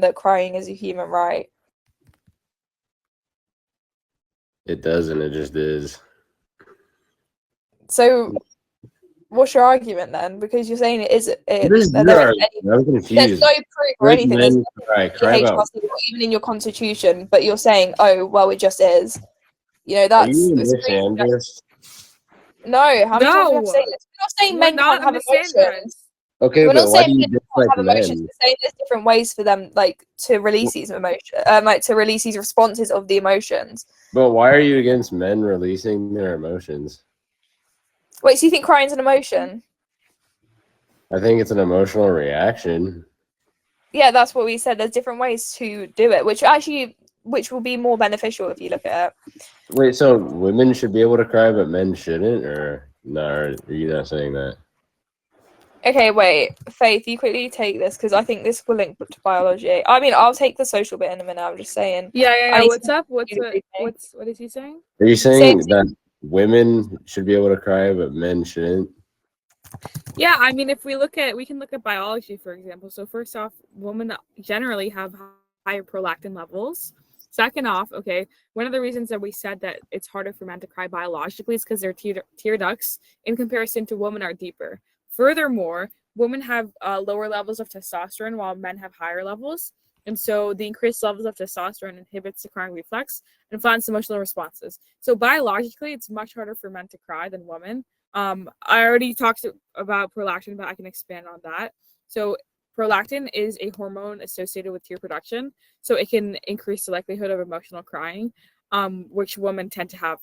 that crying is a human right. It doesn't. It just is. So, what's your argument then? Because you're saying it is. I'm confused. There's no proof or anything. There's Cry about. HRC or even in your constitution, but you're saying, oh well, it just is. You know, that's. Are you misandrist? No, how many times do you have to say this? We're not saying men can't have emotions. Okay, we're but not why saying do you men dislike can't have emotions. men? We're saying there's different ways for them, like, to release these emotions, like to release these responses of the emotions. But why are you against men releasing their emotions? Wait, so you think crying's an emotion? I think it's an emotional reaction. Yeah, that's what we said. There's different ways to do it, which will be more beneficial if you look at it. Wait, so women should be able to cry, but men shouldn't, or no? Are you not saying that? Okay, wait, Faith, you quickly take this because I think this will link to biology. I mean, I'll take the social bit in a minute. I'm just saying. Yeah. What's up? What is he saying? Are you saying that women should be able to cry, but men shouldn't? Yeah, I mean, we can look at biology, for example. So first off, women generally have higher prolactin levels. Second off, okay, one of the reasons that we said that it's harder for men to cry biologically is because their tear ducts, in comparison to women, are deeper. Furthermore, women have lower levels of testosterone while men have higher levels. And so the increased levels of testosterone inhibits the crying reflex and flattens emotional responses. So biologically, it's much harder for men to cry than women. I already talked about prolactin, but I can expand on that. So prolactin is a hormone associated with tear production. So it can increase the likelihood of emotional crying, which women tend to have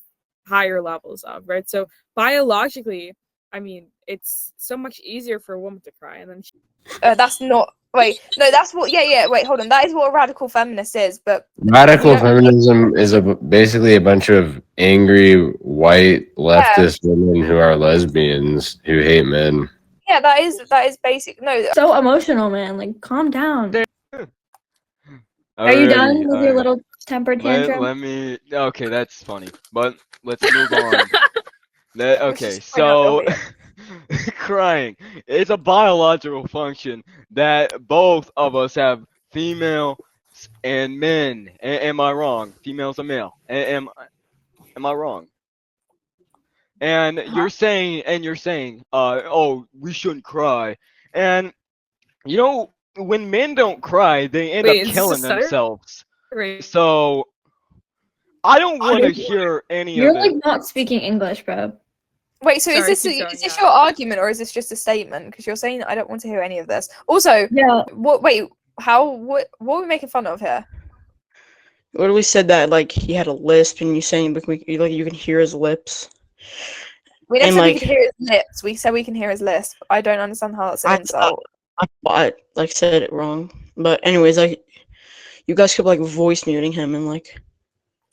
higher levels of, right? So biologically, I mean, it's so much easier for a woman to cry. And then that's not. Wait, no, that's what. Yeah. Wait, hold on. That is what a radical feminist is. But radical feminism is basically a bunch of angry white leftist women who are lesbians who hate men. Yeah, that is basic. No, so emotional, man. Like, calm down. Are you done with your little temper tantrum? Okay, that's funny. But let's move on. Okay, so crying is a biological function that both of us have, female and men. Am I wrong? Females are male. Am I wrong? And you're saying, oh, we shouldn't cry. And you know, when men don't cry, they end up killing themselves. Right. So I don't want to hear any of it. You're like not speaking English, bro. Wait, so is this your argument or is this just a statement? Because you're saying I don't want to hear any of this. Also, what are we making fun of here? Literally said that like he had a lisp, and you saying like you can hear his lips. We didn't say we could hear his lips. We said we can hear his lisp. I don't understand how that's an insult. I said it wrong. But anyways, you guys kept like voice muting him and like.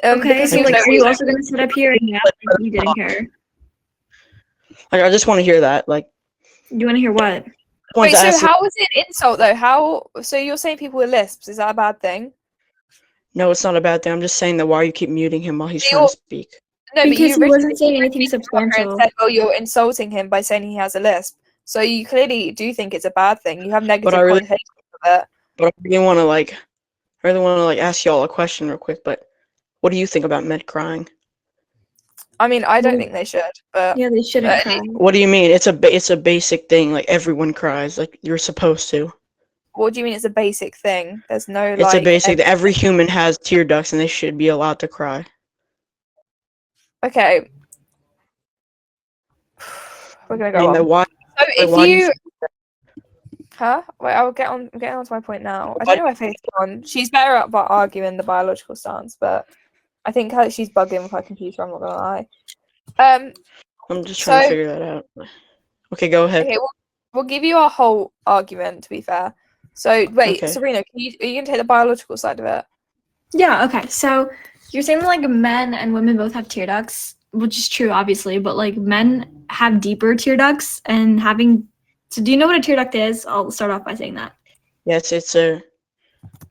Okay, so like, are you also gonna sit up here and you didn't care? I just want to hear that. Like, you want to hear what? Wait, so how is it an insult though? So you're saying people with lisps? Is that a bad thing? No, it's not a bad thing. I'm just saying that why you keep muting him while he's trying to speak. No, because he wasn't saying anything substantial. Said, oh, you're insulting him by saying he has a lisp. So you clearly do think it's a bad thing. You have negative connotations of it. But I really want to ask y'all a question real quick. But what do you think about men crying? I mean, I don't think they should, but yeah, they shouldn't cry. What do you mean? It's a basic thing. Like everyone cries. Like you're supposed to. What do you mean? It's a basic thing. There's no. It's a basic. Every human has tear ducts, and they should be allowed to cry. Okay. We're gonna go on. So if you. Huh? Wait, I'm getting on to my point now. I don't know where Faith's gone. She's better at arguing the biological stance, but I think she's bugging with her computer, I'm not gonna lie. I'm just trying to figure that out. Okay, go ahead. Okay, we'll give you our whole argument, to be fair. So, wait, Sabrina, are you gonna take the biological side of it? Yeah, okay. So, you're saying that, like, men and women both have tear ducts, which is true, obviously, but, like, men have deeper tear ducts and having... So, do you know what a tear duct is? I'll start off by saying that. Yes, it's a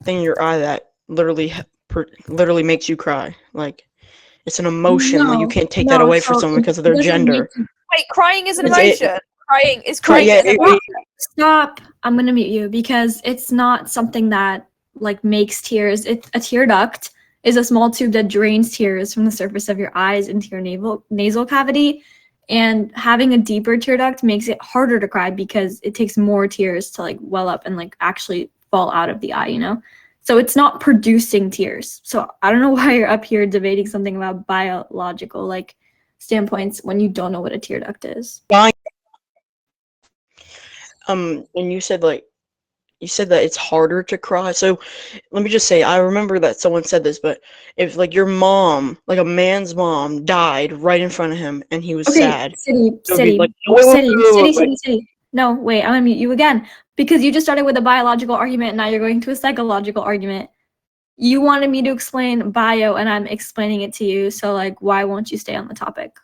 thing in your eye that literally makes you cry. Like, it's an emotion. Like, you can't take that away from someone because of their gender. Wait, crying is an emotion. Crying is an emotion. Stop. I'm going to mute you because it's not something that like makes tears. A tear duct is a small tube that drains tears from the surface of your eyes into your nasal cavity. And having a deeper tear duct makes it harder to cry because it takes more tears to like well up and like actually fall out of the eye, you know? So it's not producing tears. So I don't know why you're up here debating something about biological like standpoints when you don't know what a tear duct is. And you said that it's harder to cry. So let me just say, I remember that someone said this, but if like your mom, like a man's mom, died right in front of him and he was sad, it would be like, City. No, wait, I'm gonna mute you again because you just started with a biological argument and now you're going to a psychological argument. You wanted me to explain bio and I'm explaining it to you, so like why won't you stay on the topic?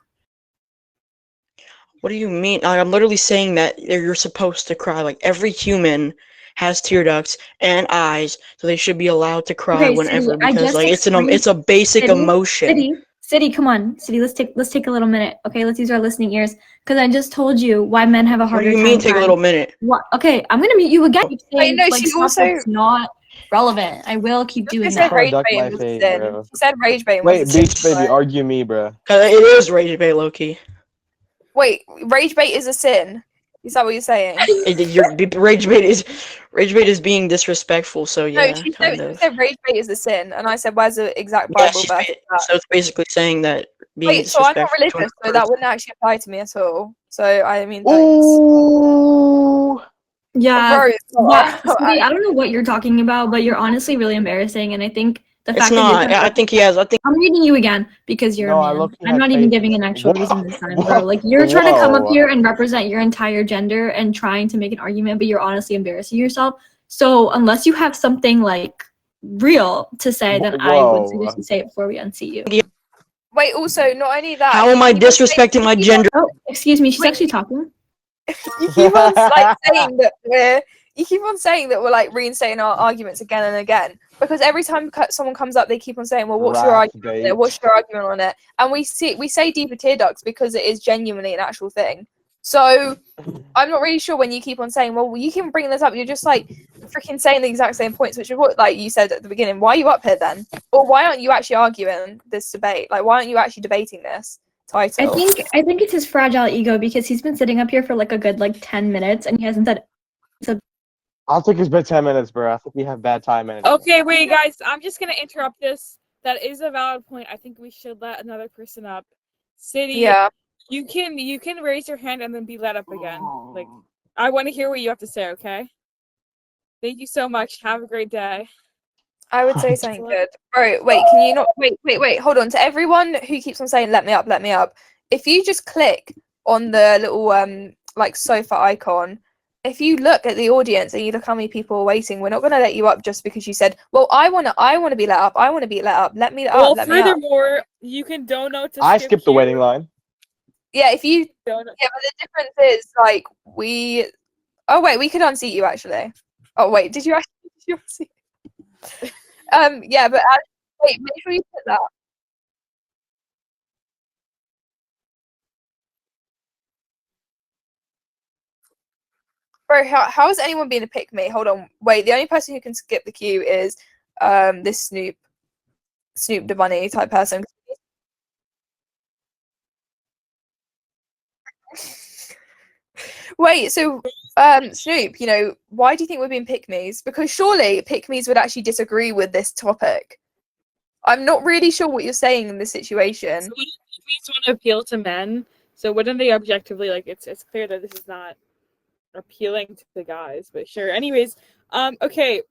What do you mean? I'm literally saying that you're supposed to cry. Like every human has tear ducts and eyes, so they should be allowed to cry whenever because like it's a basic emotion. City, come on, City. Let's take a little minute. Okay, let's use our listening ears because I just told you why men have a harder time. What do you mean? Take a little minute. What? Okay, I'm gonna mute you again. You're saying, Wait, no, like, she stuff also that's not relevant. I will keep doing said that. rage Duck bait my was fate, sin. bro. She said rage bait was Wait, a sin. Beach Baby, argue me, bro. It is rage bait, low-key. Wait, rage bait is a sin. Is that what you're saying? Rage bait is being disrespectful. So yeah, No, she kind of. said rage bait is a sin, and I said, "Where's the exact Yeah, Bible verse?" so it's basically saying that being Wait, so I'm not disrespectful to religious, so another that wouldn't actually apply to me at all. So I mean, thanks. Ooh. Yeah, Bro, yeah. City, I don't know what you're talking about, but you're honestly really embarrassing, and I think the It's fact not. that I think he has. I think I'm reading you again because you're No, a I man. look-key I'm had not even faith. giving an actual Whoa. reason this time, Whoa. bro. Like you're trying to come up Whoa. here and represent your entire gender and trying to make an argument, but you're honestly embarrassing yourself. So unless you have something like real to say, then I would suggest you say it before we unseat you. wait, also, not only that. How am I you keep on disrespecting my gender? Oh, excuse me, she's Wait. actually talking. You keep on like saying that we're like reinstating our arguments again and again because every time someone comes up, they keep on saying, "Well, what's your argument on it? What's your argument on it?" And we say deeper tear ducts because it is genuinely an actual thing. So I'm not really sure when you keep on saying, "Well, you can bring this up." You're just like freaking saying the exact same points, which is what like you said at the beginning. Why are you up here then? Or why aren't you actually arguing this debate? Like, why aren't you actually debating this title? I think it's his fragile ego because he's been sitting up here for like a good like 10 minutes and he hasn't said. I'll take his bed 10 minutes, bro. I think we have bad time management. Okay, wait, guys. I'm just gonna interrupt this. That is a valid point. I think we should let another person up. City. Yeah. You can raise your hand and then be let up again. Like, I want to hear what you have to say. Okay. Thank you so much. Have a great day. I would say something good. Bro, wait, can you not wait, hold on. To everyone who keeps on saying let me up, if you just click on the little like sofa icon, if you look at the audience and you look how many people are waiting, we're not gonna let you up just because you said, well, I wanna be let up, let me up. Well, furthermore, you can donate to I skipped the waiting line. Yeah, if you donate. Yeah, but the difference is like we could unseat you actually. Oh wait, did you unseat? Yeah, but wait, make sure you put that. Bro, how is anyone being a pick me? Hold on, wait. The only person who can skip the queue is this Snoop the Bunny type person. Wait, so Snoop, you know, why do you think we're being pick me's? Because surely pick me's would actually disagree with this topic. I'm not really sure what you're saying in this situation. So pick me's want to appeal to men. So wouldn't they objectively like it's clear that this is not appealing to the guys, but sure. Anyways, okay.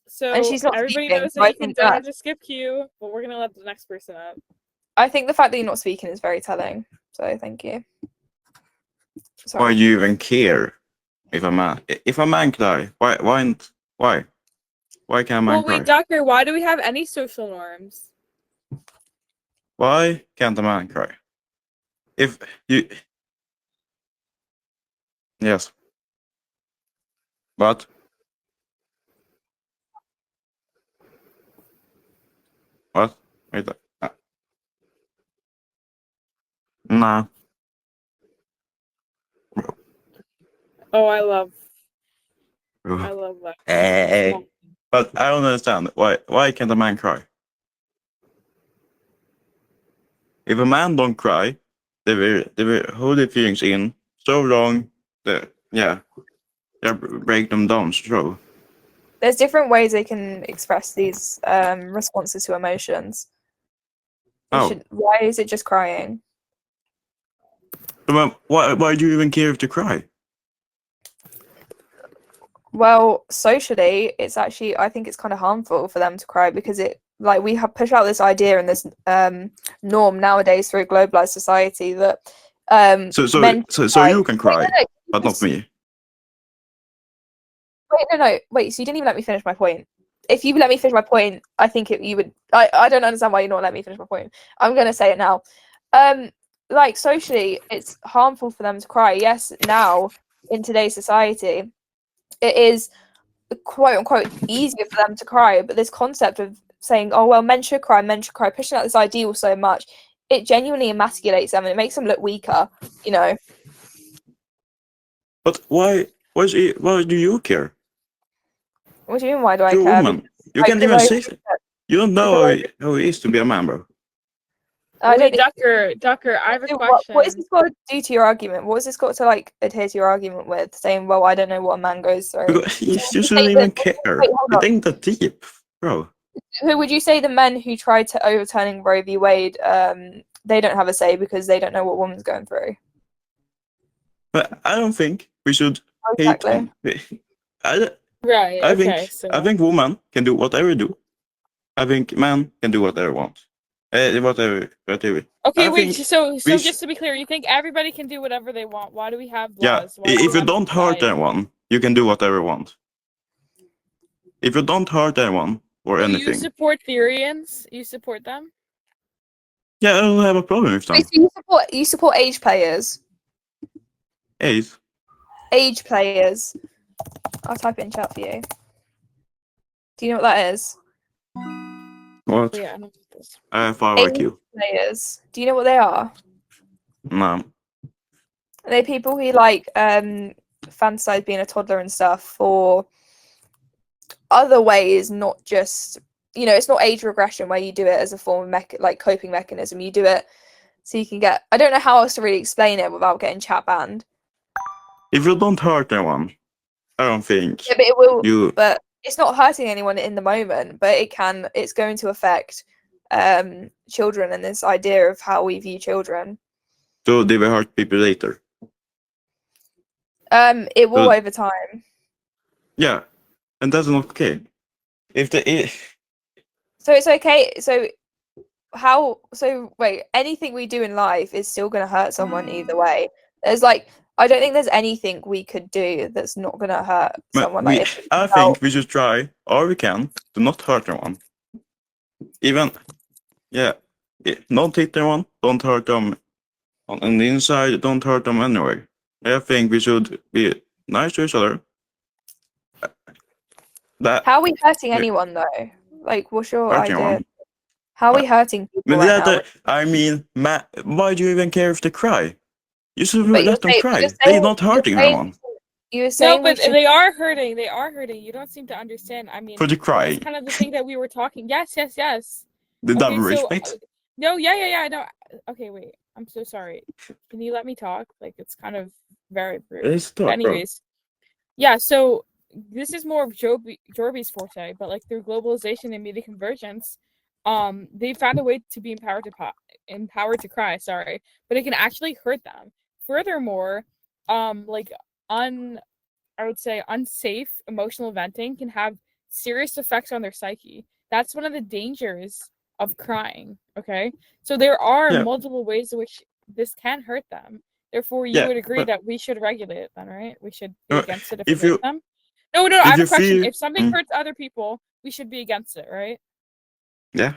So and she's not everybody speaking, knows so that I you can think donate to skip queue, but we're gonna let the next person up. I think the fact that you're not speaking is very telling. So thank you. Sorry. Why do you even care if a man cry? Why can't a man Well, cry? wait, Doctor, why do we have any social norms? Why can't a man cry? If you yes, but what? Wait, nah. Oh, I love Bro. that. Hey, But I don't understand why can't a man cry? If a man don't cry, they will hold their feelings in so long that they break them down so. There's different ways they can express these responses to emotions. Why is it just crying? But why do you even care if they cry? Well, socially, it's actually, I think it's kind of harmful for them to cry because we have pushed out this idea and this norm nowadays through a globalized society that So you can cry, but not me. Wait, so you didn't even let me finish my point. If you let me finish my point, I think you would. I don't understand why you're not letting me finish my point. I'm gonna say it now. Like socially, it's harmful for them to cry. Yes, now in today's society, it is quote unquote easier for them to cry. But this concept of saying, "Oh well, men should cry," pushing out this ideal so much, it genuinely emasculates them and it makes them look weaker. You know. But why do you care? What do you mean? Why do I You're a care? woman. You can't even say it. You don't know how it is to be a man, bro. Wait, Ducker, I have a question. What has this got to do to your argument? What has this got to like adhere to your argument with? Saying, well, I don't know what a man goes through. Because you shouldn't even care. You think that deep, bro. Who would you say the men who tried to overturning Roe v. Wade? They don't have a say because they don't know what woman's going through. But I don't think we should Exactly. hate. Right. I think women can do whatever they do. I think men can do whatever they want. Whatever. Okay, wait. So just to be clear, you think everybody can do whatever they want? Why do we have laws? Yeah. If you don't hurt anyone, you can do whatever you want. If you don't hurt anyone or anything. You support Therians? You support them? Yeah, I don't have a problem with them. Wait, so you support age players? Age players. I'll type it in chat for you. Do you know what that is? What? Yeah, I know this. Far like you. Players. Do you know what they are? No. They're people who like fantasize being a toddler and stuff for other ways, not just it's not age regression where you do it as a form of coping mechanism. You do it so you can get. I don't know how else to really explain it without getting chat banned. If you don't hurt anyone, I don't think. Yeah, but it will. But it's not hurting anyone in the moment. But it can. It's going to affect children and this idea of how we view children. So they will hurt people later. It will over time. Yeah, and that's not okay. So it's okay. So wait, anything we do in life is still going to hurt someone either way. I don't think there's anything we could do that's not going to hurt someone. I think we should try all we can to not hurt anyone. Don't hit anyone, don't hurt them on the inside, don't hurt them anyway. I think we should be nice to each other. How are we hurting anyone though? Like, what's your idea? Anyone? How are we hurting people right now? I mean, why do you even care if they cry? You should let them cry. They're not hurting anyone. You were saying no, but they are hurting. They are hurting. You don't seem to understand. I mean, for the crying. That's kind of the thing that we were talking. Yes. The double respect. No, yeah. No. Okay, wait. I'm so sorry. Can you let me talk? Like, it's kind of very rude. Anyways, yeah. So this is more of Jorby's forte, but like through globalization and media convergence, they found a way to be empowered to cry. Sorry, but it can actually hurt them. Furthermore, I would say unsafe emotional venting can have serious effects on their psyche. That's one of the dangers of crying. Okay, so there are multiple ways in which this can hurt them. Therefore, you would agree that we should regulate it then, right? We should be against it if we hurt them. No, I have a question. If something hurts other people, we should be against it, right? Yeah.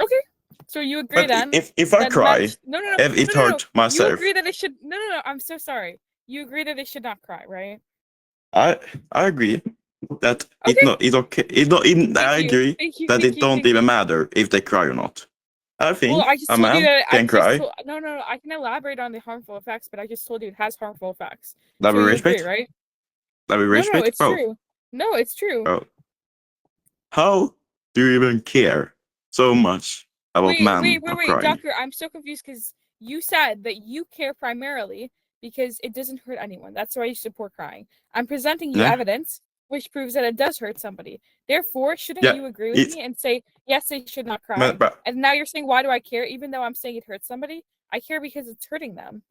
Okay. So you agree then? If I cry, if it hurts myself. You agree that it should. No. I'm so sorry. You agree that it should not cry, right? I agree that it's okay. I agree that it don't even matter if they cry or not. I think a man can cry. No. I can elaborate on the harmful effects, but I just told you it has harmful effects. That we respect, agree, right? That we respect. No, it's true. No, it's true. Oh. How do you even care so much about men wait, crying? Doctor, I'm so confused because you said that you care primarily because it doesn't hurt anyone. That's why you support crying. I'm presenting you evidence which proves that it does hurt somebody. Therefore, shouldn't you agree with me and say, yes, they should not cry? And now you're saying, why do I care? Even though I'm saying it hurts somebody, I care because it's hurting them.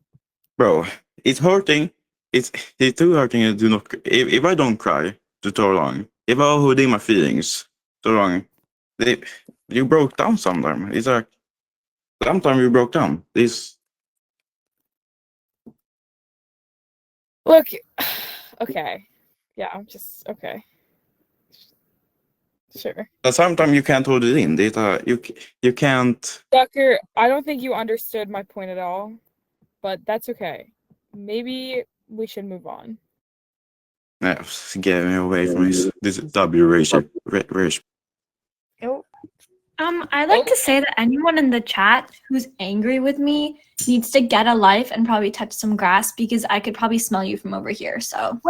Bro, it's hurting. It's too hurting to do not. If I don't cry for too long, if I hold in my feelings too long, you broke down sometimes. It's like sometimes you broke down. Look, okay. Yeah, I'm just okay. Sure. But sometimes you can't hold it in. You can't. Doctor, I don't think you understood my point at all, but that's okay. Maybe we should move on. Yeah, get me away from this W ratio. Oh. I'd like to say that anyone in the chat who's angry with me needs to get a life and probably touch some grass because I could probably smell you from over here. So.